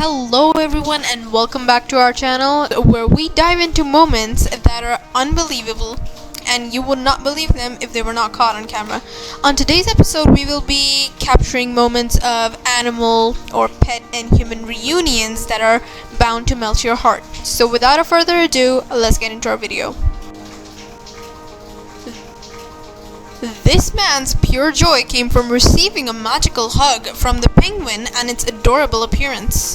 Hello everyone and welcome back to our channel where we dive into moments that are unbelievable and you would not believe them if they were not caught on camera. On today's episode we will be capturing moments of animal or pet and human reunions that are bound to melt your heart. So without a further ado, let's get into our video. This man's pure joy came from receiving a magical hug from the penguin and its adorable appearance.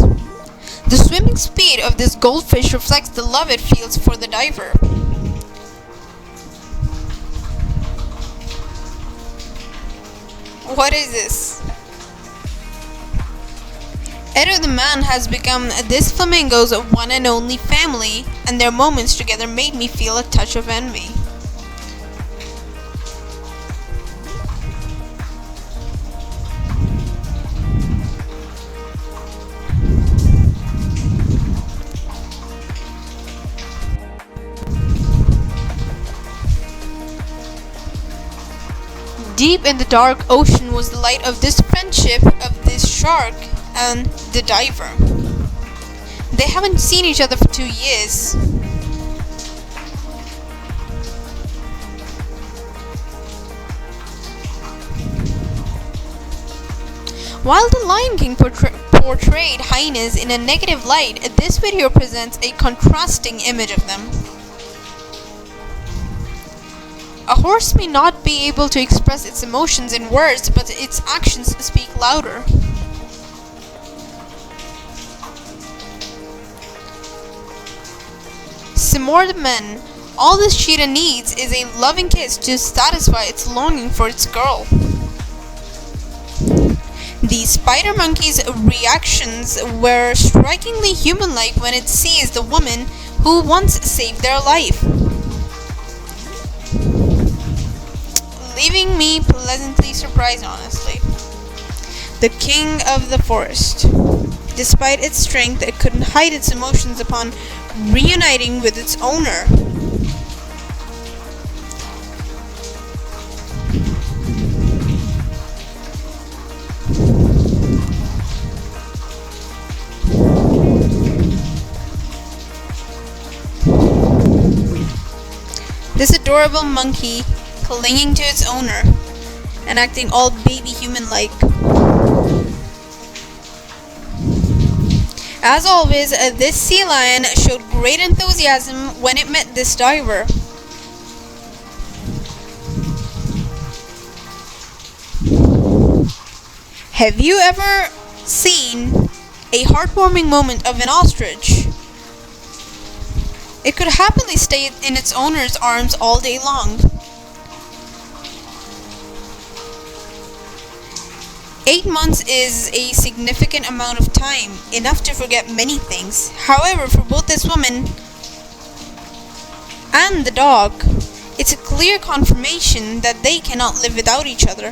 The swimming speed of this goldfish reflects the love it feels for the diver. What is this? Edo the man has become this flamingo's one and only family, and their moments together made me feel a touch of envy. Deep in the dark ocean was the light of this friendship of this shark and the diver. They haven't seen each other for 2 years. While the Lion King portrayed hyenas in a negative light, this video presents a contrasting image of them. A horse may not be able to express its emotions in words, but its actions speak louder. Simour the man, all this cheetah needs is a loving kiss to satisfy its longing for its girl. The spider monkey's reactions were strikingly human-like when it sees the woman who once saved their life, leaving me pleasantly surprised, honestly. The king of the forest. Despite its strength, it couldn't hide its emotions upon reuniting with its owner. This adorable monkey clinging to its owner and acting all baby human-like. As always, this sea lion showed great enthusiasm when it met this diver. Have you ever seen a heartwarming moment of an ostrich? It could happily stay in its owner's arms all day long. 8 months is a significant amount of time, enough to forget many things. However, for both this woman and the dog, it's a clear confirmation that they cannot live without each other.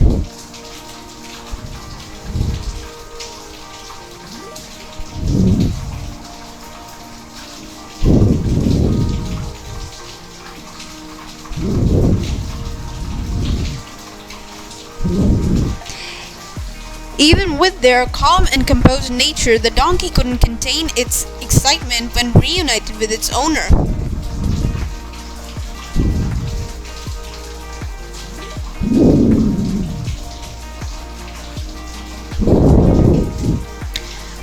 Even with their calm and composed nature, the donkey couldn't contain its excitement when reunited with its owner.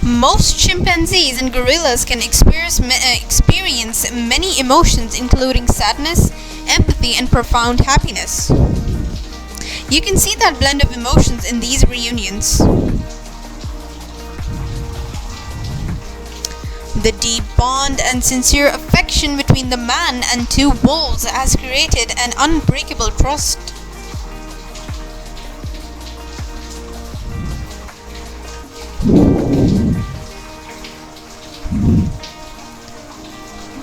Most chimpanzees and gorillas can experience many emotions, including sadness, empathy, and profound happiness. You can see that blend of emotions in these reunions. The deep bond and sincere affection between the man and 2 wolves has created an unbreakable trust.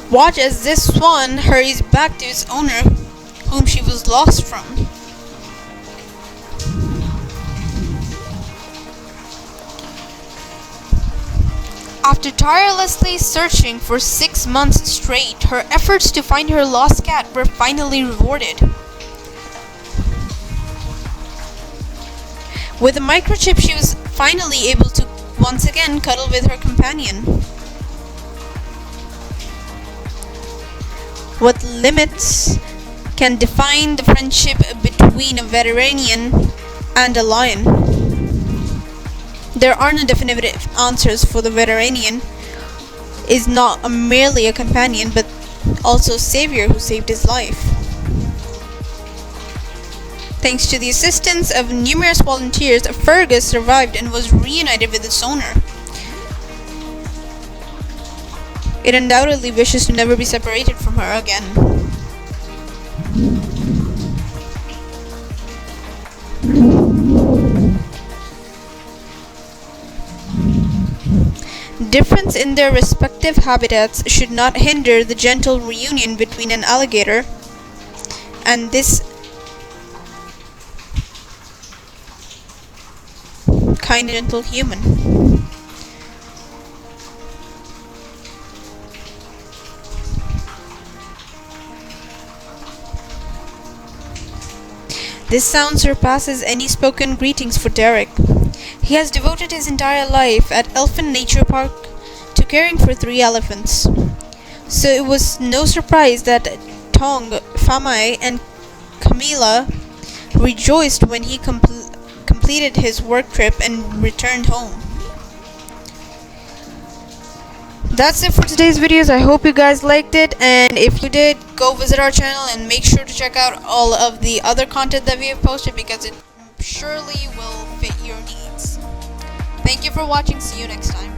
Watch as this swan hurries back to its owner, whom she was lost from. After tirelessly searching for 6 months straight, her efforts to find her lost cat were finally rewarded. With a microchip, she was finally able to once again cuddle with her companion. What limits can define the friendship between a veterinarian and a lion? There are no definitive answers, for the veterinarian is not merely a companion but also a savior who saved his life. Thanks to the assistance of numerous volunteers, Fergus survived and was reunited with its owner. It undoubtedly wishes to never be separated from her again. Difference in their respective habitats should not hinder the gentle reunion between an alligator and this kind, gentle human. This sound surpasses any spoken greetings for Derek. He has devoted his entire life at Elfin Nature Park to caring for 3 elephants. So it was no surprise that Tong, Famai, and Camila rejoiced when he completed his work trip and returned home. That's it for today's videos. I hope you guys liked it, and if you did, go visit our channel and make sure to check out all of the other content that we have posted, because it surely will fit your needs. Thank you for watching. See you next time.